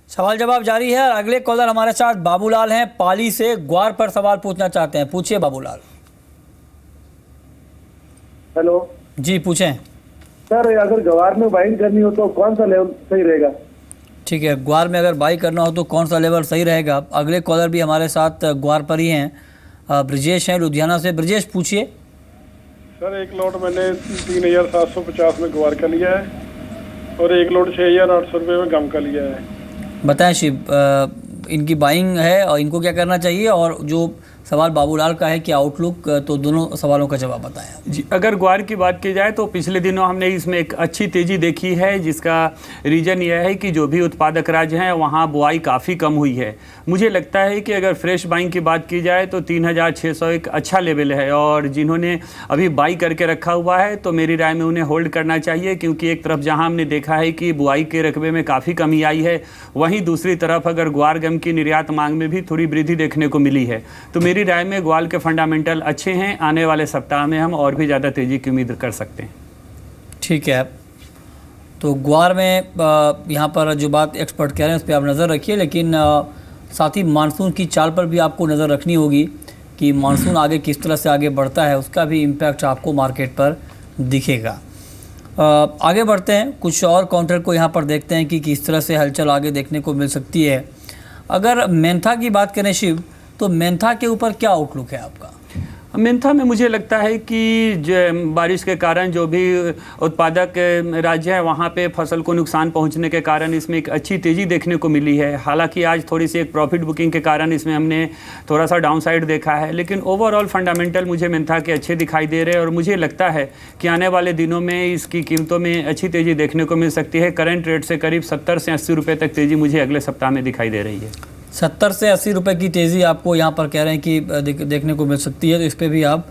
सवाल जवाब जारी है और अगले कॉलर हमारे साथ बाबूलाल हैं पाली से। ग्वार पर सवाल पूछना चाहते हैं, पूछिए बाबूलाल। हेलो जी पूछें। सर, अगर ग्वार में बाइंग करनी हो तो कौन सा लेवल सही रहेगा? ठीक है, ग्वार में अगर बाई करना हो तो कौन सा लेवल सही रहेगा? अगले कॉलर भी हमारे साथ ग्वार पर ही हैं, ब्रजेश हैं लुधियाना से। ब्रजेश पूछिए। सर, एक लॉट मैंने 3750 में ग्वार का लिया है और एक लॉट 6800 रुपये में गम का लिया है। बताएं शिव, इनकी बाइंग है और इनको क्या करना चाहिए, और जो सवाल बाबूलाल का है कि आउटलुक, तो दोनों सवालों का जवाब बताएं जी। अगर ग्वार की बात की जाए तो पिछले दिनों हमने इसमें एक अच्छी तेज़ी देखी है, जिसका रीज़न यह है कि जो भी उत्पादक राज्य हैं वहाँ बुआई काफ़ी कम हुई है। मुझे लगता है कि अगर फ्रेश बाइंग की बात की जाए तो 3600 एक अच्छा लेवल है, और जिन्होंने अभी बाई करके रखा हुआ है तो मेरी राय में उन्हें होल्ड करना चाहिए, क्योंकि एक तरफ जहाँ हमने देखा है कि बुआई के रकबे में काफ़ी कमी आई है, वहीं दूसरी तरफ अगर ग्वार गम की निर्यात मांग में भी थोड़ी वृद्धि देखने को मिली है। तो मेरी राय में ग्वार के फंडामेंटल अच्छे हैं। आने वाले सप्ताह में हम और भी ज़्यादा तेज़ी की उम्मीद कर सकते हैं। ठीक है, तो ग्वार में यहाँ पर जो बात एक्सपर्ट कह रहे हैं उस पर आप नज़र रखिए, लेकिन साथ ही मानसून की चाल पर भी आपको नज़र रखनी होगी कि मानसून आगे किस तरह से आगे बढ़ता है, उसका भी इम्पैक्ट आपको मार्केट पर दिखेगा। आगे बढ़ते हैं, कुछ और काउंटर को यहाँ पर देखते हैं कि किस तरह से हलचल आगे देखने को मिल सकती है। अगर मेंथा की बात करें शिव, तो मेंथा के ऊपर क्या आउटलुक है आपका? मेंथा में मुझे लगता है कि बारिश के कारण जो भी उत्पादक राज्य है वहाँ पे फसल को नुकसान पहुँचने के कारण इसमें एक अच्छी तेज़ी देखने को मिली है। हालांकि आज थोड़ी सी एक प्रॉफिट बुकिंग के कारण इसमें हमने थोड़ा सा डाउन साइड देखा है, लेकिन ओवरऑल फंडामेंटल मुझे मेंथा के अच्छे दिखाई दे रहे हैं, और मुझे लगता है कि आने वाले दिनों में इसकी कीमतों में अच्छी तेज़ी देखने को मिल सकती है। करंट रेट से करीब 70 से 80 रुपये तक तेज़ी मुझे अगले सप्ताह में दिखाई दे रही है। 70 से 80 रुपए की तेज़ी आपको यहाँ पर कह रहे हैं कि देखने को मिल सकती है, तो इस पर भी आप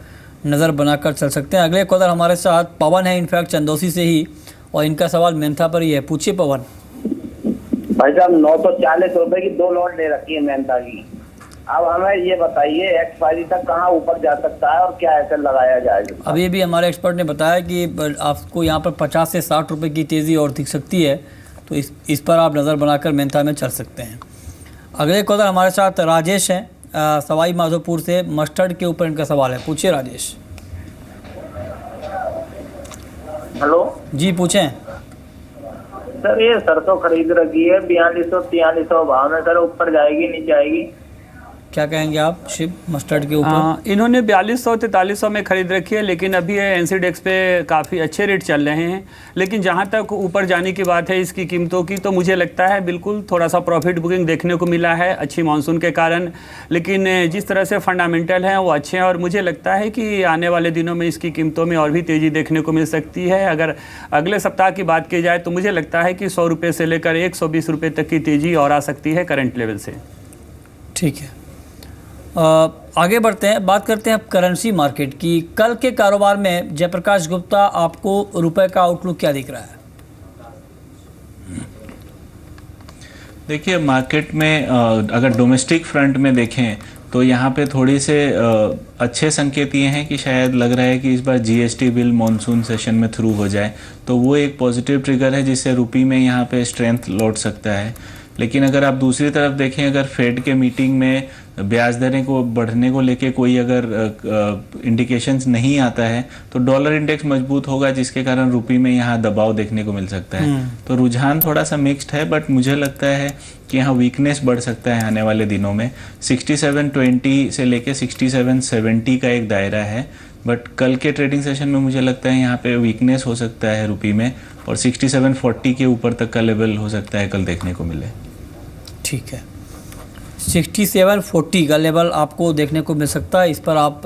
नज़र बनाकर चल सकते हैं। अगले कॉलर हमारे साथ पवन है, इनफैक्ट चंदौसी से ही, और इनका सवाल मेंथा पर ही है। पूछिए पवन। भाई साहब, 940 रुपए की 2 लॉट ले रखी है मेंथा की। अब हमें ये बताइए एक्सपायरी तक कहाँ ऊपर जा सकता है और क्या ऐसे लगाया जाएगा? अभी भी हमारे एक्सपर्ट ने बताया कि आपको यहाँ पर 50 से 60 रुपए की तेज़ी और दिख सकती है, तो इस पर आप नज़र बनाकर मेंथा में चल सकते हैं। अगले कॉलर हमारे साथ राजेश हैं, सवाई माधोपुर से। मस्टर्ड के ऊपर इनका सवाल है, पूछिए राजेश। हेलो जी पूछें। सर, ये सरसों खरीद रखी है 4200-4300 भाव में, सर ऊपर जाएगी नीचे आएगी? क्या कहेंगे आप शिव मस्टर्ड के ऊपर? इन्होंने 4200-4300 में खरीद रखी है, लेकिन अभी एनसीडेक्स पे काफ़ी अच्छे रेट चल रहे हैं। लेकिन जहां तक ऊपर जाने की बात है इसकी कीमतों की, तो मुझे लगता है बिल्कुल थोड़ा सा प्रॉफिट बुकिंग देखने को मिला है अच्छी मानसून के कारण, लेकिन जिस तरह से फंडामेंटल हैं वो अच्छे हैं, और मुझे लगता है कि आने वाले दिनों में इसकी कीमतों में और भी तेज़ी देखने को मिल सकती है। अगर अगले सप्ताह की बात की जाए तो मुझे लगता है कि 100 रुपये से लेकर 120 रुपये तक की तेज़ी और आ सकती है करंट लेवल से। ठीक है, आगे बढ़ते हैं, बात करते हैं अब करेंसी मार्केट की। कल के कारोबार में जयप्रकाश गुप्ता, आपको रुपए का आउटलुक क्या दिख रहा है? देखिए, मार्केट में अगर डोमेस्टिक फ्रंट में देखें तो यहाँ पे थोड़ी से अच्छे संकेत ये हैं कि शायद लग रहा है कि इस बार जीएसटी बिल मॉनसून सेशन में थ्रू हो जाए, तो वो एक पॉजिटिव ट्रिगर है जिससे रुपये में यहाँ पे स्ट्रेंथ लौट सकता है। लेकिन अगर आप दूसरी तरफ देखें, अगर फेड के मीटिंग में ब्याज दरें को बढ़ने को लेके कोई अगर इंडिकेशंस नहीं आता है तो डॉलर इंडेक्स मजबूत होगा, जिसके कारण रुपये में यहाँ दबाव देखने को मिल सकता है। तो रुझान थोड़ा सा मिक्स्ड है, बट मुझे लगता है कि यहाँ वीकनेस बढ़ सकता है आने वाले दिनों में। 6720 से लेके 6770 का एक दायरा है, बट कल के ट्रेडिंग सेशन में मुझे लगता है यहाँ पे वीकनेस हो सकता है रुपये में, और 6740 के ऊपर तक का लेवल हो सकता है कल देखने को मिले। ठीक है, 6740 का लेवल आपको देखने को मिल सकता है, इस पर आप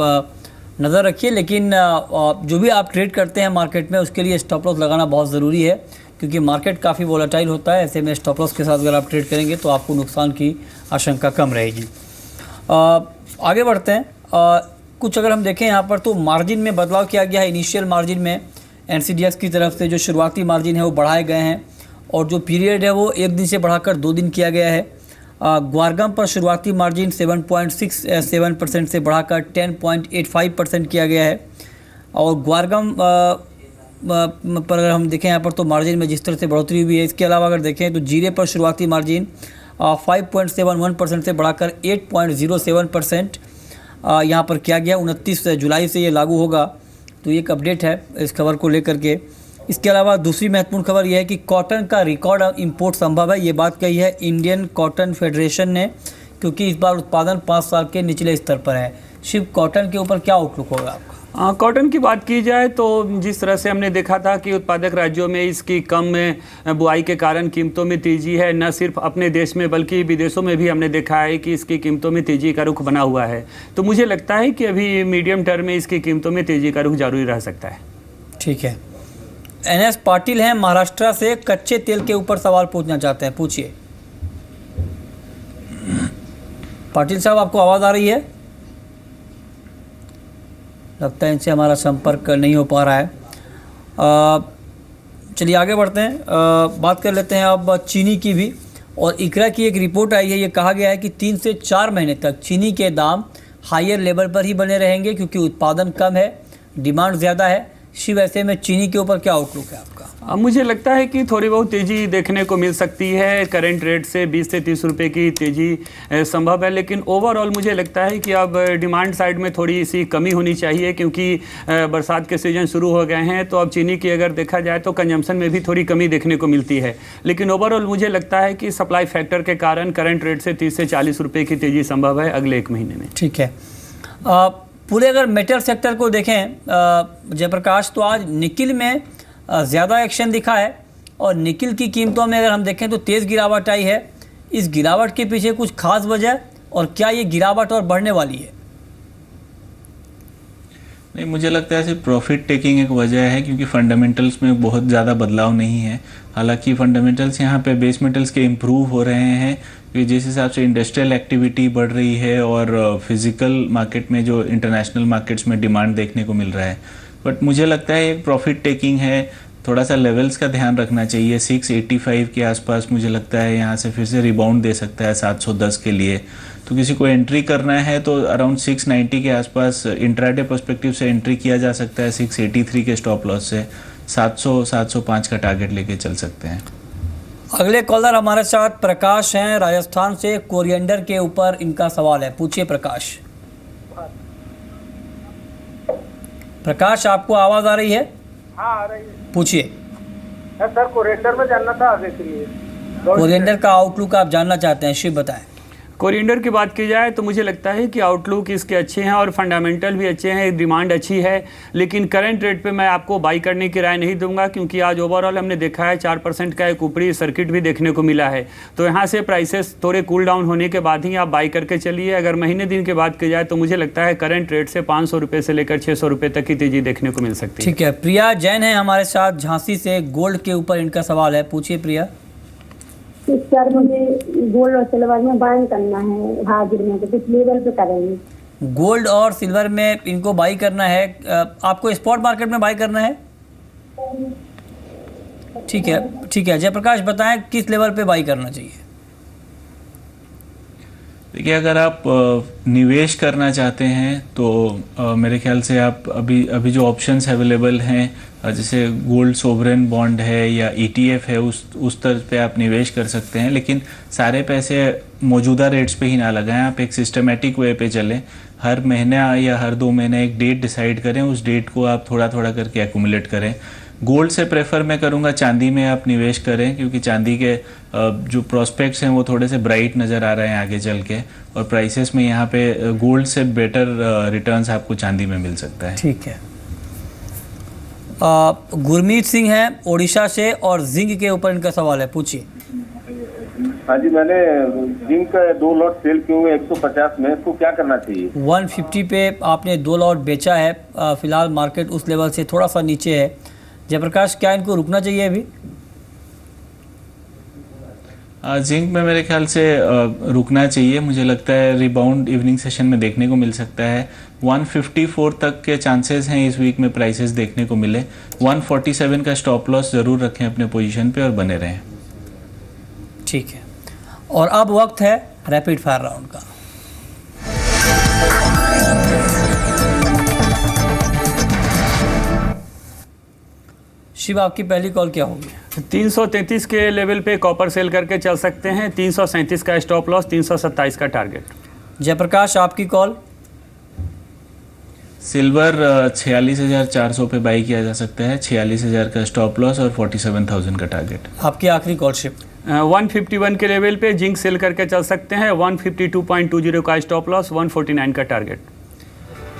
नज़र रखिए। लेकिन जो भी आप ट्रेड करते हैं मार्केट में, उसके लिए स्टॉप लॉस लगाना बहुत ज़रूरी है, क्योंकि मार्केट काफ़ी वोलेटाइल होता है। ऐसे में स्टॉप लॉस के साथ अगर आप ट्रेड करेंगे तो आपको नुकसान की आशंका कम रहेगी। आगे बढ़ते हैं, कुछ अगर हम देखें यहाँ पर तो मार्जिन में बदलाव किया गया है। इनिशियल मार्जिन में एनसीडीएक्स की तरफ से जो शुरुआती मार्जिन है वो बढ़ाए गए हैं, और जो पीरियड है वो 1 दिन से बढ़ाकर 2 दिन किया गया है। ग्वारगम पर शुरुआती मार्जिन 7.67% से बढ़ाकर 10.85% किया गया है, और ग्वारगम पर अगर हम देखें यहाँ पर तो मार्जिन में जिस तरह से बढ़ोतरी हुई है। इसके अलावा अगर देखें तो जीरे पर शुरुआती मार्जिन 5.71% से बढ़ाकर 8.07% यहाँ पर किया गया। 29 जुलाई से ये लागू होगा। तो ये एक अपडेट है इस खबर को लेकर के। इसके अलावा दूसरी महत्वपूर्ण खबर यह है कि कॉटन का रिकॉर्ड इंपोर्ट संभव है। ये बात कही है इंडियन कॉटन फेडरेशन ने, क्योंकि इस बार उत्पादन 5 साल के निचले स्तर पर है। शिव, कॉटन के ऊपर क्या आउटलुक होगा आपका? कॉटन की बात की जाए तो जिस तरह से हमने देखा था कि उत्पादक राज्यों में इसकी कम बुआई के कारण कीमतों में तेजी है, न सिर्फ अपने देश में बल्कि विदेशों में भी हमने देखा है कि इसकी कीमतों में तेजी का रुख बना हुआ है। तो मुझे लगता है कि अभी मीडियम टर्म में इसकी कीमतों में तेजी का रुख जारी रह सकता है। ठीक है। NS पाटिल हैं महाराष्ट्र से, कच्चे तेल के ऊपर सवाल पूछना चाहते हैं, पूछिए। पाटिल साहब, आपको आवाज़ आ रही है? लगता है इनसे हमारा संपर्क नहीं हो पा रहा है। चलिए आगे बढ़ते हैं। बात कर लेते हैं अब चीनी की भी। और इकरा की एक रिपोर्ट आई है। ये कहा गया है कि 3 से 4 महीने तक चीनी के दाम हायर लेवल पर ही बने रहेंगे, क्योंकि उत्पादन कम है, डिमांड ज़्यादा है। शिव, ऐसे में चीनी के ऊपर क्या आउटलुक है आपका? मुझे लगता है कि थोड़ी बहुत तेज़ी देखने को मिल सकती है। करंट रेट से 20 से 30 रुपए की तेज़ी संभव है, लेकिन ओवरऑल मुझे लगता है कि अब डिमांड साइड में थोड़ी सी कमी होनी चाहिए, क्योंकि बरसात के सीजन शुरू हो गए हैं। तो अब चीनी की अगर देखा जाए तो कंजम्पशन में भी थोड़ी कमी देखने को मिलती है। लेकिन ओवरऑल मुझे लगता है कि सप्लाई फैक्टर के कारण करंट रेट से 30 से 40 रुपये की तेज़ी संभव है अगले 1 महीने में। ठीक है। पूरे अगर मेटल सेक्टर को देखें जयप्रकाश, तो आज निकिल में ज़्यादा एक्शन दिखा है, और निकिल की कीमतों में अगर हम देखें तो तेज़ गिरावट आई है। इस गिरावट के पीछे कुछ खास वजह, और क्या ये गिरावट और बढ़ने वाली है? नहीं, मुझे लगता है सिर्फ प्रॉफिट टेकिंग एक वजह है, क्योंकि फंडामेंटल्स में बहुत ज़्यादा बदलाव नहीं है। हालांकि फंडामेंटल्स यहाँ पे बेस मेटल्स के इम्प्रूव हो रहे हैं, क्योंकि जिस हिसाब से इंडस्ट्रियल एक्टिविटी बढ़ रही है और फिजिकल मार्केट में जो इंटरनेशनल मार्केट्स में डिमांड देखने को मिल रहा है। बट मुझे लगता है एक प्रॉफिट टेकिंग है। थोड़ा सा लेवल्स का ध्यान रखना चाहिए। 685 के आसपास मुझे लगता है यहाँ से फिर से रिबाउंड दे सकता है 710 के लिए। तो किसी को एंट्री करना है तो अराउंड 690 के आसपास इंट्राडे पर्सपेक्टिव से एंट्री किया जा सकता है। 683 के स्टॉप लॉस से 700-705 का टारगेट लेके चल सकते हैं। अगले कॉलर हमारे साथ प्रकाश हैं राजस्थान से। कोरिएंडर के ऊपर इनका सवाल है, पूछिए प्रकाश। प्रकाश, आपको आवाज़ आ रही है? हाँ, आ रही है। पूछिए। सर, कोरिएंडर में जानना था आगे के लिए। कोरिएंडर का आउटलुक आप जानना चाहते हैं, शिव बताएं। कोरिएंडर की बात की जाए तो मुझे लगता है कि आउटलुक इसके अच्छे हैं और फंडामेंटल भी अच्छे हैं, डिमांड अच्छी है। लेकिन करंट रेट पे मैं आपको बाई करने की राय नहीं दूंगा, क्योंकि आज ओवरऑल हमने देखा है 4% का एक ऊपरी सर्किट भी देखने को मिला है। तो यहाँ से प्राइसेस थोड़े कूल डाउन होने के बाद ही आप बाई करके चलिए। अगर महीने दिन की बात की जाए तो मुझे लगता है करंट रेट से 500 रुपये से लेकर 600 रुपये तक की तेजी देखने को मिल सकती है। ठीक है। प्रिया जैन है हमारे साथ झांसी से। गोल्ड के ऊपर इनका सवाल है, पूछिए प्रिया। सर, मुझे गोल्ड और सिल्वर में बाइंग करना है हाजिर में, तो किस लेवल पे करेंगे? गोल्ड और सिल्वर में इनको बाई करना है। आपको स्पॉट मार्केट में बाई करना है? ठीक है, ठीक है। जयप्रकाश, बताएं किस लेवल पे बाई करना चाहिए? देखिए, अगर आप निवेश करना चाहते हैं तो मेरे ख्याल से आप अभी जो ऑप्शंस अवेलेबल हैं, जैसे गोल्ड सोवरेन बॉन्ड है या ETF है, उस तरह पे आप निवेश कर सकते हैं। लेकिन सारे पैसे मौजूदा रेट्स पे ही ना लगाएं। आप एक सिस्टमेटिक वे पे चलें। हर महीना या हर 2 महीने एक डेट डिसाइड करें, उस डेट को आप थोड़ा थोड़ा करके एक्यूमुलेट करें। गोल्ड से प्रेफर मैं करूँगा चांदी में आप निवेश करें, क्योंकि चांदी के जो प्रोस्पेक्ट्स हैं वो थोड़े से ब्राइट नज़र आ रहे हैं आगे चल के, और प्राइसेस में यहाँ पे गोल्ड से बेटर रिटर्न्स आपको चांदी में मिल सकता है। ठीक है। गुरमीत सिंह हैं ओडिशा से, और जिंक के ऊपर इनका सवाल है, पूछिए। हाँ जी, मैंने जिंक का 2 लॉट सेल किए हुए 150 में, इसको क्या करना चाहिए? 150 पे आपने 2 लॉट बेचा है। फिलहाल मार्केट उस लेवल से थोड़ा सा नीचे है। जयप्रकाश, क्या इनको रुकना चाहिए अभी? जिंक में मेरे ख्याल से रुकना चाहिए। मुझे लगता है रिबाउंड इवनिंग सेशन में देखने को मिल सकता है। 154 तक के चांसेस हैं इस वीक में प्राइसेस देखने को मिले। 147 का स्टॉप लॉस ज़रूर रखें अपने पोजीशन पे और बने रहें। ठीक है। और अब वक्त है रैपिड फायर राउंड का। शिव आपकी पहली कॉल क्या होगी? 333 के लेवल पे कॉपर सेल करके चल सकते हैं, 337 का स्टॉप लॉस, 327 का टारगेट। जयप्रकाश आपकी कॉल? सिल्वर 46,400 पे बाई किया जा सकता है, 46,000 का स्टॉप लॉस और 47,000 का टारगेट। आपकी आखिरी कॉल शिव? 151 के लेवल पे जिंक सेल करके चल सकते हैं, 152.20 का स्टॉप लॉस, 149 का टारगेट।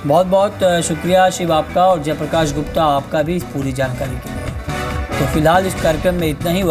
बहुत बहुत शुक्रिया शिव आपका और जयप्रकाश गुप्ता आपका भी इस पूरी जानकारी के लिए। तो फिलहाल इस कार्यक्रम में इतना ही।